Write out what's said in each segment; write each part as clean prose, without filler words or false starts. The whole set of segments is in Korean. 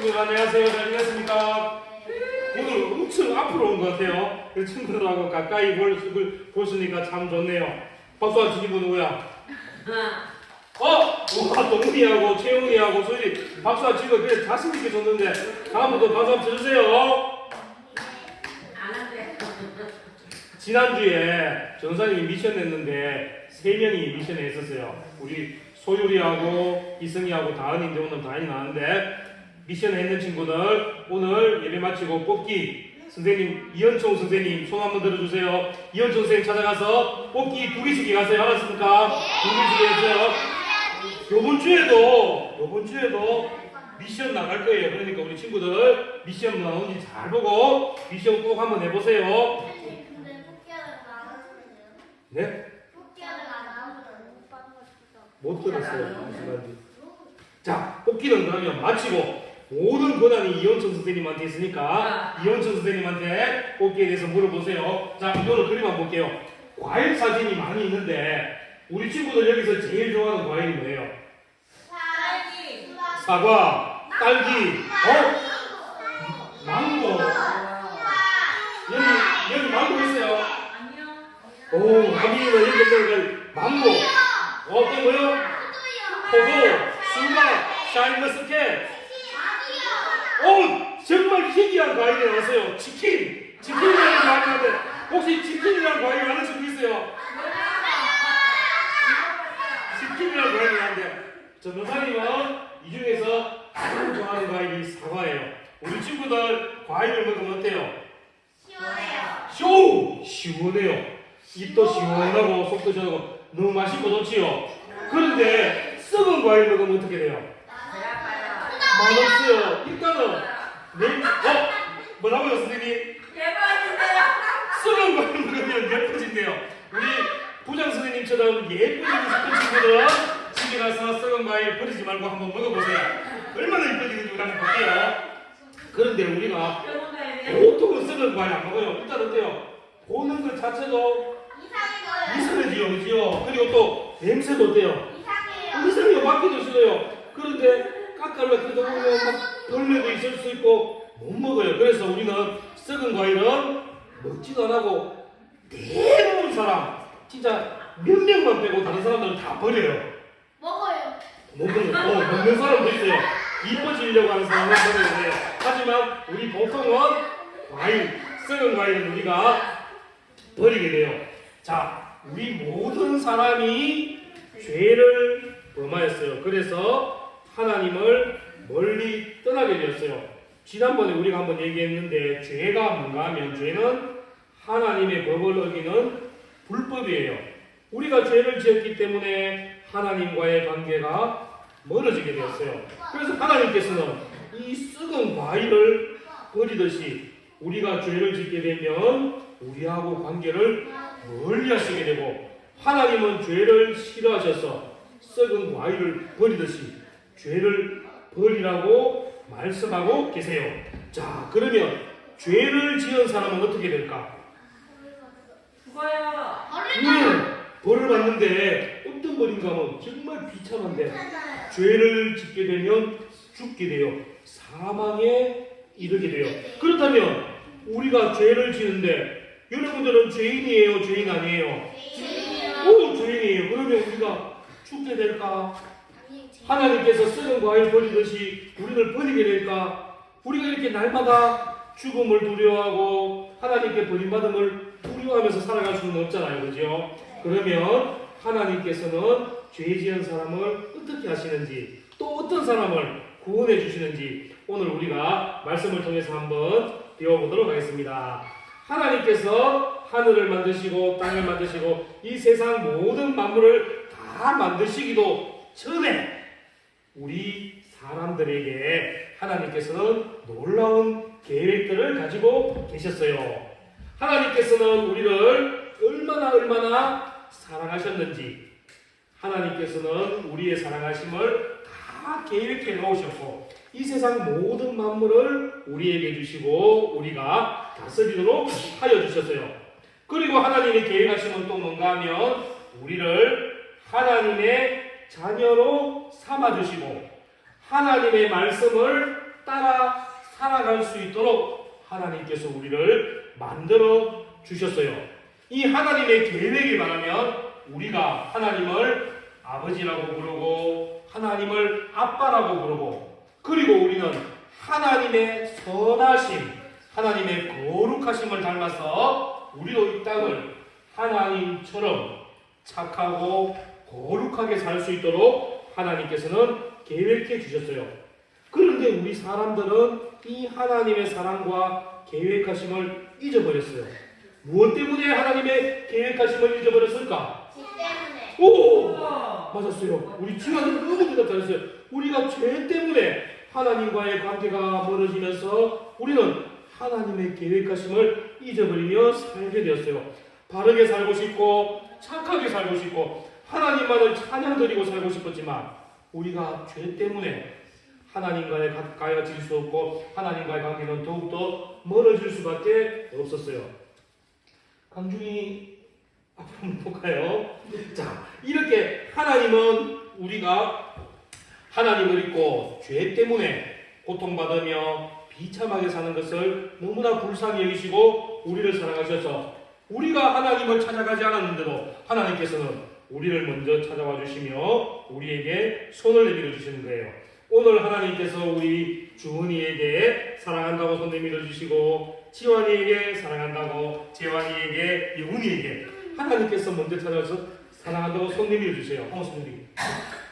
친구들 안녕하세요. 잘 지냈습니까? 오늘 엄청 앞으로 온 것 같아요. 그 친구들하고 가까이 보시니까 참 좋네요. 박수 한 친구 누구야? 우와, 동훈이하고 채훈이하고 소율이 박수 한 친구 그래 자신있게 줬는데 다음부터 박수 한번 쳐주세요. 안 한대. 지난주에 전사님이 미션 했는데 3명이 미션에 있었어요. 우리 소율이하고 이승희하고 다은인데 오늘 다은이 나왔는데 미션 했는 친구들 오늘 예배 마치고 뽑기 선생님 이현총 선생님 손 한번 들어주세요. 이현총 선생님 찾아가서 뽑기 2개씩 가세요. 알았습니까? 2개씩 해주세요. 요번 주에도 미션 나갈 거예요. 그러니까 우리 친구들 미션 나오는지 잘 보고 미션 꼭 한번 해보세요. 근데 토끼하는 안 하시는데요? 네? 토끼하는 안 하시는 못 받는 거 싶어서. 못 들었어요. 무슨 말인지. 자, 뽑기는 그러면 마치고 모든 권한이 이현천 선생님한테 있으니까 이현천 선생님한테 뽑기에 대해서 물어보세요. 자, 이거는 그림 한번 볼게요. 과일 사진이 많이 있는데 우리 친구들 여기서 제일 좋아하는 과일이 뭐예요? 딸기. 사과, 딸기, 망고. 여기 망고 있어요. 오, 아미는 여기 망고. 또 뭐요? 포도, 수박, 샤인머스켓. 정말 희귀한 과일이 나왔어요. 치킨이라는 과일인데 혹시 치킨이라는 과일 아는 친구 있어요? 치킨이라는 과일이 나왔는데 전도사님은 이 중에서 가장 좋아하는 과일이 사과예요. 우리 친구들 과일을 먹으면 어때요? 시원해요. 시원해요. 입도 시원하고 속도 시원하고 너무 맛있고 좋지요. 그런데 썩은 과일 먹으면 어떻게 돼요? 맛없어요. 일단은 뭐라고요 선생님? 예뻐진대요. 썩은 과일 먹으면 예뻐진대요. 우리 부장 선생님처럼 예쁘게 싶은 친구들은 집에 가서 썩은 과일 버리지 말고 한번 먹어보세요. 얼마나 예뻐지는지 우리 한번 볼게요. 그런데 우리가 보통은 썩은 과일 안 먹어요. 일단 어때요? 보는 것 자체도 이상해지요, 그죠? 그리고 또 냄새도 어때요? 이상해요. 맡기도 싫어요. 그런데 깎아려 그러다 보면 막 벌레도 있을 수 있고 못 먹어요. 그래서 우리는 썩은 과일은 먹지도 안 하고 대부분 사람 진짜 몇 명만 빼고 다른 사람들은 다 버려요. 먹어요. 먹는 사람도 있어요. 이뻐지려고 하는 사람은 버려요. 하지만 우리 보통은 썩은 과일은 우리가 버리게 돼요. 자, 우리 모든 사람이 죄를 범하였어요. 그래서 하나님을 멀리 떠나게 되었어요. 지난번에 우리가 한번 얘기했는데 죄가 뭔가 하면 죄는 하나님의 법을 어기는 불법이에요. 우리가 죄를 지었기 때문에 하나님과의 관계가 멀어지게 되었어요. 그래서 하나님께서는 이 썩은 과일을 버리듯이 우리가 죄를 짓게 되면 우리하고 관계를 멀리 하시게 되고 하나님은 죄를 싫어하셔서 썩은 과일을 버리듯이 죄를 버리라고 말씀하고 계세요. 자, 그러면 죄를 지은 사람은 어떻게 될까? 죽어요. 벌을 받는데 어떤 벌인가 하면 정말 비참한데 죄를 짓게 되면 죽게 돼요. 사망에 이르게 돼요. 그렇다면 우리가 죄를 지는데 여러분들은 죄인이에요? 죄인 아니에요? 죄인이에요. 그러면 우리가 죽게 될까? 하나님께서 썩은 과일 버리듯이 우리를 버리게 될까? 우리가 이렇게 날마다 죽음을 두려워하고 하나님께 버림받음을 두려워하면서 살아갈 수는 없잖아요. 그죠? 그러면 하나님께서는 죄 지은 사람을 어떻게 하시는지 또 어떤 사람을 구원해 주시는지 오늘 우리가 말씀을 통해서 한번 배워보도록 하겠습니다. 하나님께서 하늘을 만드시고 땅을 만드시고 이 세상 모든 만물을 다 만드시기도 전에 우리 사람들에게 하나님께서는 놀라운 계획들을 가지고 계셨어요. 하나님께서는 우리를 얼마나 사랑하셨는지 하나님께서는 우리의 사랑하심을 다 계획해 놓으셨고 이 세상 모든 만물을 우리에게 주시고 우리가 다스리도록 하여 주셨어요. 그리고 하나님의 계획하심은 또 뭔가 하면 우리를 하나님의 자녀로 삼아주시고 하나님의 말씀을 따라 살아갈 수 있도록 하나님께서 우리를 만들어 주셨어요. 이 하나님의 계획에 말하면 우리가 하나님을 아버지라고 부르고 하나님을 아빠라고 부르고, 그리고 우리는 하나님의 선하심, 하나님의 거룩하심을 닮아서 우리도 이 땅을 하나님처럼 착하고 거룩하게 살 수 있도록 하나님께서는 계획해 주셨어요. 그런데 우리 사람들은 이 하나님의 사랑과 계획하심을 잊어버렸어요. 무엇 때문에 하나님의 계획하심을 잊어버렸을까? 지 때문에. 오! 맞았어요. 우리 지화는 너무 대답 잘했어요. 우리가 죄 때문에 하나님과의 관계가 멀어지면서 우리는 하나님의 계획하심을 잊어버리며 살게 되었어요. 바르게 살고 싶고 착하게 살고 싶고 하나님만을 찬양드리고 살고 싶었지만 우리가 죄 때문에 하나님과의 가까이질 수 없고 하나님과의 관계는 더욱더 멀어질 수밖에 없었어요. 강준이 앞으로 한번 볼까요? 자, 이렇게 하나님은 우리가 하나님을 잊고 죄 때문에 고통받으며 비참하게 사는 것을 너무나 불쌍히 여기시고 우리를 사랑하셔서 우리가 하나님을 찾아가지 않았는데도 하나님께서는 우리를 먼저 찾아와 주시며 우리에게 손을 내밀어 주시는 거예요. 오늘 하나님께서 우리 주은이에게 사랑한다고 손 내밀어 주시고 지환이에게 사랑한다고 재환이에게 영훈이에게 하나님께서 먼저 찾아와서 사랑한다고 손 내밀어 주세요. 성수들이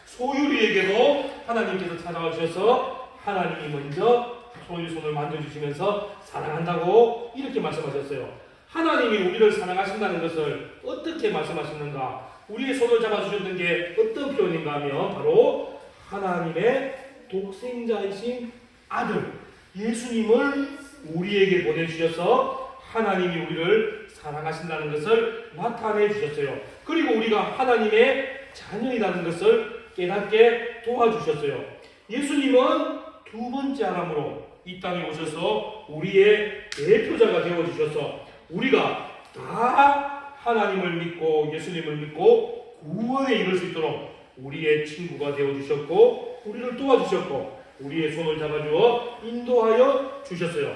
소율이에게도 하나님께서 찾아와 주셔서 하나님이 먼저 소율 손을 만져주시면서 사랑한다고 이렇게 말씀하셨어요. 하나님이 우리를 사랑하신다는 것을 어떻게 말씀하시는가? 우리의 손을 잡아주셨던 게 어떤 표현인가 하면 바로 하나님의 독생자이신 아들 예수님을 우리에게 보내주셔서 하나님이 우리를 사랑하신다는 것을 나타내 주셨어요. 그리고 우리가 하나님의 자녀이라는 것을 깨닫게 도와주셨어요. 예수님은 두 번째 아람으로 이 땅에 오셔서 우리의 대표자가 되어주셔서 우리가 다 하나님을 믿고 예수님을 믿고 구원에 이를 수 있도록 우리의 친구가 되어주셨고 우리를 도와주셨고 우리의 손을 잡아주어 인도하여 주셨어요.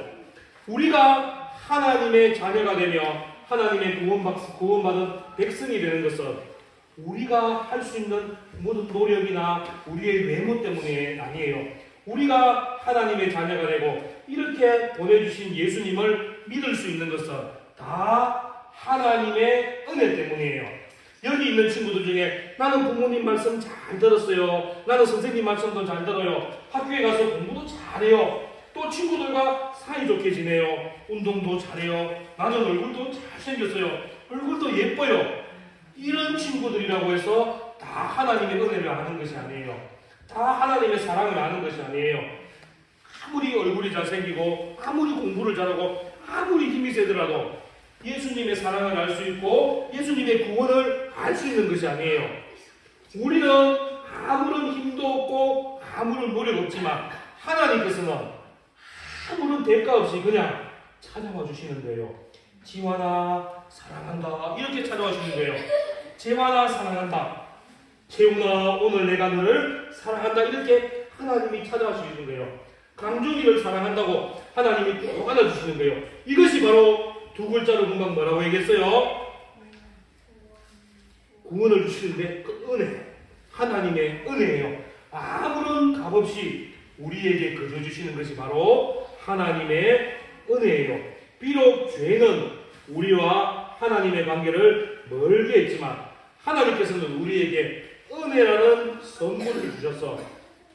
우리가 하나님의 자녀가 되며 하나님의 구원받은 백성이 되는 것은 우리가 할 수 있는 모든 노력이나 우리의 외모 때문이 아니에요. 우리가 하나님의 자녀가 되고 이렇게 보내주신 예수님을 믿을 수 있는 것은 다 하나님의 은혜 때문이에요. 여기 있는 친구들 중에 나는 부모님 말씀 잘 들었어요. 나는 선생님 말씀도 잘 들어요. 학교에 가서 공부도 잘해요. 또 친구들과 사이좋게 지내요. 운동도 잘해요. 나는 얼굴도 잘생겼어요. 얼굴도 예뻐요. 이런 친구들이라고 해서 다 하나님의 은혜를 아는 것이 아니에요. 다 하나님의 사랑을 아는 것이 아니에요. 아무리 얼굴이 잘생기고 아무리 공부를 잘하고 아무리 힘이 세더라도 예수님의 사랑을 알 수 있고 예수님의 구원을 알 수 있는 것이 아니에요. 우리는 아무런 힘도 없고 아무런 노력 없지만 하나님께서는 아무런 대가 없이 그냥 찾아와 주시는 거예요. 지환아 사랑한다 이렇게 찾아와 주시는 거예요. 재환아 사랑한다. 재훈아 오늘 내가 너를 사랑한다 이렇게 하나님이 찾아와 주시는 거예요. 강준이를 사랑한다고 하나님이 꼭 안아주시는 거예요. 이것이 바로 두 글자로 금방 뭐라고 얘기했어요? 구원을 주시는데 그 은혜, 하나님의 은혜예요. 아무런 값없이 우리에게 거저 주시는 것이 바로 하나님의 은혜예요. 비록 죄는 우리와 하나님의 관계를 멀게 했지만 하나님께서는 우리에게 은혜라는 선물을 주셔서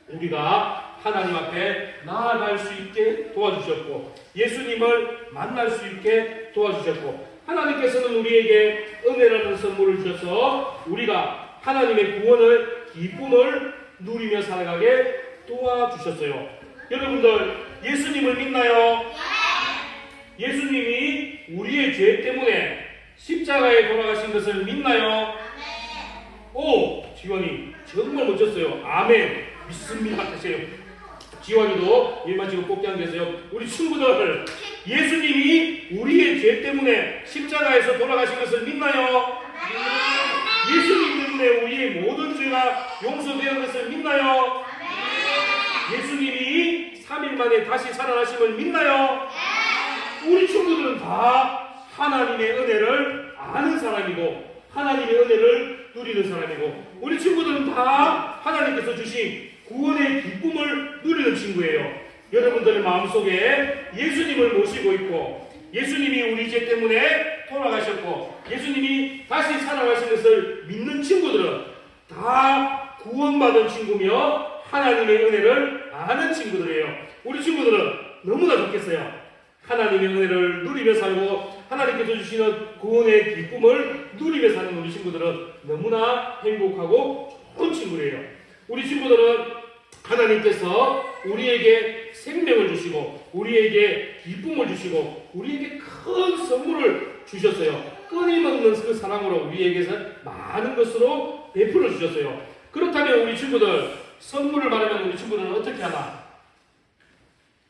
우리가 하나님 앞에 나아갈 수 있게 도와주셨고 예수님을 만날 수 있게 도와주셨고 하나님께서는 우리에게 은혜라는 선물을 주셔서 우리가 하나님의 구원을 기쁨을 누리며 살아가게 도와주셨어요. 여러분들 예수님을 믿나요? 예수님이 우리의 죄 때문에 십자가에 돌아가신 것을 믿나요? 오! 지원이 정말 멋졌어요. 아멘. 믿습니다. 하세요. 지원이도 일만 지금 꼭지 앉으세요. 우리 친구들 예수님이 우리의 죄 때문에 십자가에서 돌아가신 것을 믿나요? 예수님 때문에 우리의 모든 죄가 용서되는 것을 믿나요? 예수님이 3일 3일 만에 다시 살아나심을 믿나요? 우리 친구들은 다 하나님의 은혜를 아는 사람이고 하나님의 은혜를 누리는 사람이고 우리 친구들은 다 하나님께서 주신 구원의 기쁨을 누리는 친구예요. 여러분들의 마음속에 예수님을 모시고 있고 예수님이 우리 죄 때문에 돌아가셨고 예수님이 다시 살아가신 것을 믿는 친구들은 다 구원받은 친구며 하나님의 은혜를 아는 친구들이에요. 우리 친구들은 너무나 좋겠어요. 하나님의 은혜를 누리며 살고 하나님께서 주시는 구원의 기쁨을 누리며 사는 우리 친구들은 너무나 행복하고 좋은 친구예요. 우리 친구들은 하나님께서 우리에게 생명을 주시고 우리에게 기쁨을 주시고 우리에게 큰 선물을 주셨어요. 끊임없는 그 사랑으로 우리에게서 많은 것으로 베풀어 주셨어요. 그렇다면 우리 친구들 선물을 받으면 우리 친구들은 어떻게 하나?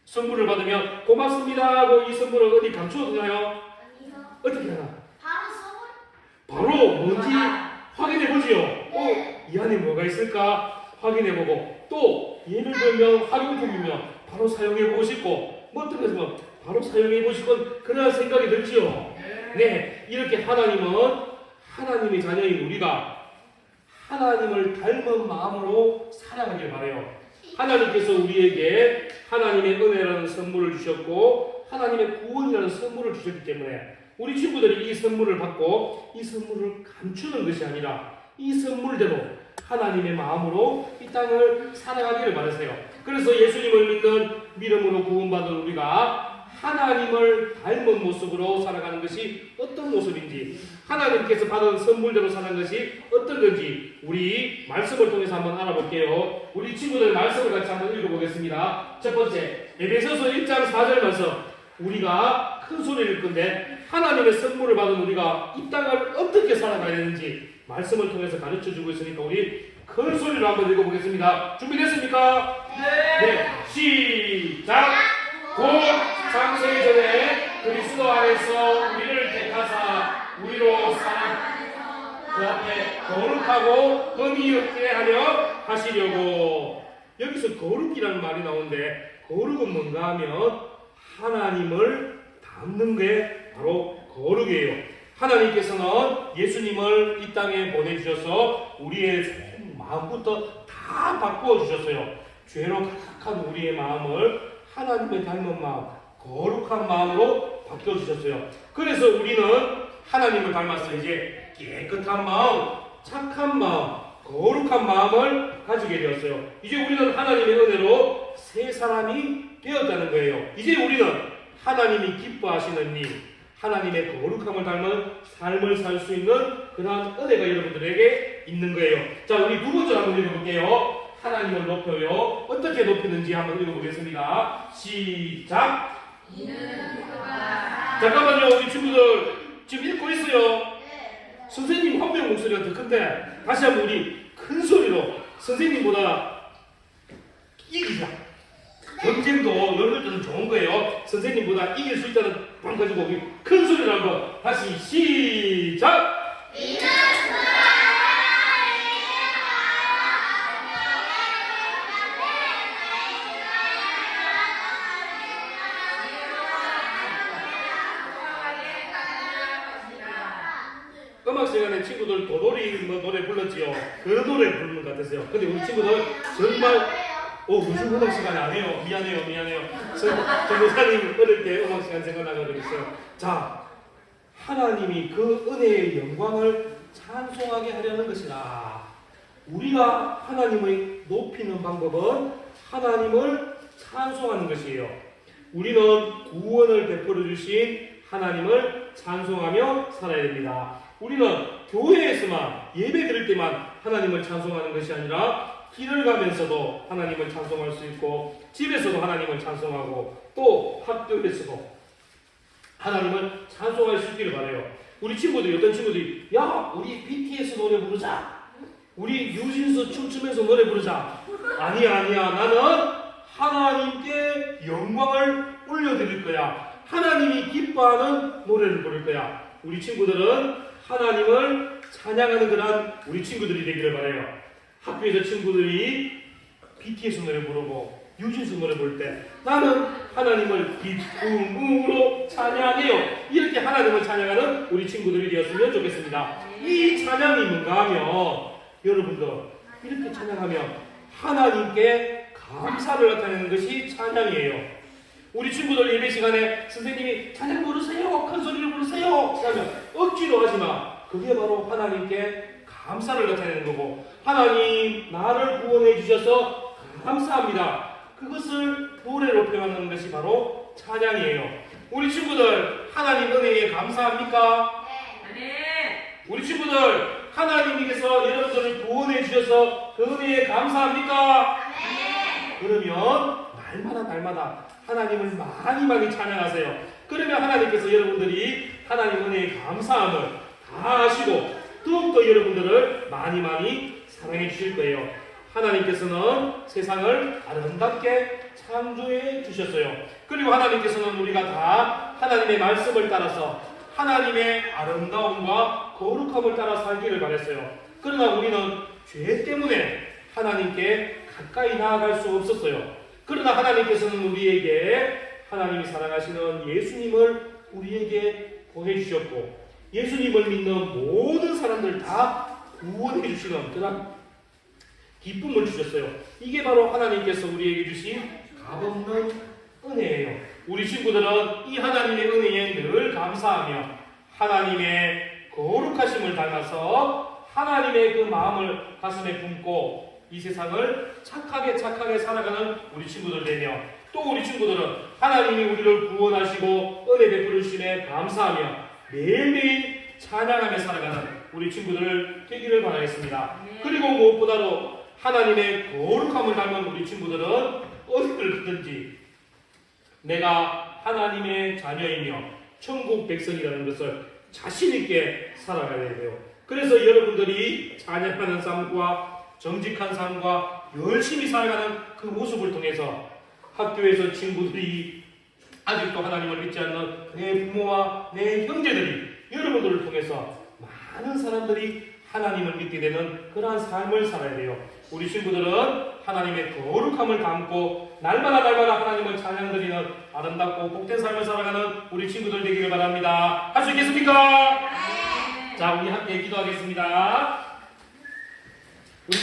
선물을 받으면 고맙습니다 하고 이 선물을 어디 감추어두나요? 아니요. 어떻게 하나? 바로 선물? 바로 뭔지 확인해 보지요. 이 안에 뭐가 있을까 확인해 보고 또 예를 들면 학용품이면 바로 사용해 보고 싶고 뭐 어떤 것은 바로 사용해 보고 싶은 그런 생각이 들지요. 네, 이렇게 하나님은 하나님의 자녀인 우리가 하나님을 닮은 마음으로 살아가길 바래요. 하나님께서 우리에게 하나님의 은혜라는 선물을 주셨고 하나님의 구원이라는 선물을 주셨기 때문에 우리 친구들이 이 선물을 받고 이 선물을 감추는 것이 아니라 이 선물대로 하나님의 마음으로 이 땅을 살아가기를 바라세요. 그래서 예수님을 믿는 믿음으로 구원받은 우리가 하나님을 닮은 모습으로 살아가는 것이 어떤 모습인지 하나님께서 받은 선물대로 사는 것이 어떤 건지 우리 말씀을 통해서 한번 알아볼게요. 우리 친구들 말씀을 같이 한번 읽어보겠습니다. 첫 번째 에베소서 1장 4절 말씀 우리가 큰 소리를 건데 하나님의 선물을 받은 우리가 이 땅을 어떻게 살아가야 되는지 말씀을 통해서 가르쳐주고 있으니까 우리 큰 소리로 한번 읽어보겠습니다. 준비됐습니까? 네. 시작! 곧 창세기 전에 그리스도 안에서 우리를 택하사 우리로 사랑 그 앞에 거룩하고 흠이 없게 하려 하시려고. 여기서 거룩이라는 말이 나오는데 거룩은 뭔가 하면 하나님을 닮는 게 바로 거룩이에요. 하나님께서는 예수님을 이 땅에 보내주셔서 우리의 마음부터 다 바꾸어 주셨어요. 죄로 가득한 우리의 마음을 하나님의 닮은 마음, 거룩한 마음으로 바꿔주셨어요. 그래서 우리는 하나님을 닮았어요. 이제 깨끗한 마음, 착한 마음, 거룩한 마음을 가지게 되었어요. 이제 우리는 하나님의 은혜로 새 사람이 되었다는 거예요. 이제 우리는 하나님이 기뻐하시는 일, 하나님의 거룩함을 닮은 삶을 살 수 있는 그러한 은혜가 여러분들에게 있는 거예요. 자, 우리 두 번째 한번 읽어볼게요. 하나님을 높여요. 어떻게 높이는지 한번 읽어보겠습니다. 시작! 잠깐만요. 우리 친구들 지금 읽고 있어요. 선생님 한 명 목소리가 더 큰데 다시 한번 우리 큰 소리로 선생님보다 이기자. 경쟁도 여러분들은 좋은 거예요. 선생님보다 이길 수 있다는 방 가지고 우리 큰 소리로 한번 다시 시작! 음악 시간에 친구들 도돌이 뭐 노래 불렀지요. 그 노래 부르는 것 같았어요. 근데 우리 친구들 정말 무슨 음악 시간이 안 해요. 미안해요. 전도사님 어릴 때 음악 시간 생각나고 그랬어요. 자, 하나님이 그 은혜의 영광을 찬송하게 하려는 것이다. 우리가 하나님을 높이는 방법은 하나님을 찬송하는 것이에요. 우리는 구원을 베풀어 주신 하나님을 찬송하며 살아야 됩니다. 우리는 교회에서만 예배 드릴 때만 하나님을 찬송하는 것이 아니라 길을 가면서도 하나님을 찬송할 수 있고 집에서도 하나님을 찬송하고 또 학교에서도 하나님을 찬송할 수 있기를 바라요. 우리 친구들이 어떤 친구들이 야 우리 BTS 노래 부르자. 우리 뉴진스 춤추면서 노래 부르자. 아니야. 나는 하나님께 영광을 올려드릴 거야. 하나님이 기뻐하는 노래를 부를 거야. 우리 친구들은 하나님을 찬양하는 그런 우리 친구들이 되기를 바라요. 학교에서 친구들이 BTS 노래 부르고 유진수 노래 볼 때 나는 하나님을 기쁨으로 찬양해요. 이렇게 하나님을 찬양하는 우리 친구들이 되었으면 좋겠습니다. 이 찬양이 뭔가 하면 여러분들 이렇게 찬양하면 하나님께 감사를 나타내는 것이 찬양이에요. 우리 친구들 예배 시간에 선생님이 찬양 부르세요, 큰 소리를 부르세요 하면 억지로 하지 마. 그게 바로 하나님께 감사를 나타내는 거고, 하나님 나를 구원해 주셔서 감사합니다. 그것을 노래로 표현하는 것이 바로 찬양이에요. 우리 친구들 하나님 은혜에 감사합니까? 네. 우리 친구들 하나님께서 여러분들을 구원해 주셔서 그 은혜에 감사합니까? 그러면 날마다 하나님을 많이 찬양하세요. 그러면 하나님께서 여러분들이 하나님 은혜에 감사함을 다 하시고 더욱더 여러분들을 많이 사랑해 주실 거예요. 하나님께서는 세상을 아름답게 창조해 주셨어요. 그리고 하나님께서는 우리가 다 하나님의 말씀을 따라서 하나님의 아름다움과 거룩함을 따라 살기를 바랬어요. 그러나 우리는 죄 때문에 하나님께 가까이 나아갈 수 없었어요. 그러나 하나님께서는 우리에게 하나님이 사랑하시는 예수님을 우리에게 보내주셨고, 예수님을 믿는 모든 사람들 다 구원해 주시는 그런 기쁨을 주셨어요. 이게 바로 하나님께서 우리에게 주신 값없는 은혜예요. 우리 친구들은 이 하나님의 은혜에 늘 감사하며 하나님의 거룩하심을 닮아서 하나님의 그 마음을 가슴에 품고 이 세상을 착하게 살아가는 우리 친구들 되며, 또 우리 친구들은 하나님이 우리를 구원하시고 은혜 베풀으심에 감사하며 매일매일 찬양하며 살아가는 우리 친구들 되기를 바라겠습니다. 그리고 무엇보다도 하나님의 거룩함을 닮은 우리 친구들은 어디를 가든지 내가 하나님의 자녀이며 천국 백성이라는 것을 자신 있게 살아가야 돼요. 그래서 여러분들이 찬양하는 삶과 정직한 삶과 열심히 살아가는 그 모습을 통해서 학교에서 친구들이 아직도 하나님을 믿지 않는 내 부모와 내 형제들이 여러분들을 통해서 많은 사람들이 하나님을 믿게 되는 그러한 삶을 살아야 돼요. 우리 친구들은 하나님의 거룩함을 담고 날마다 하나님을 찬양드리는 아름답고 복된 삶을 살아가는 우리 친구들 되기를 바랍니다. 할 수 있겠습니까? 자, 우리 함께 기도하겠습니다. 우리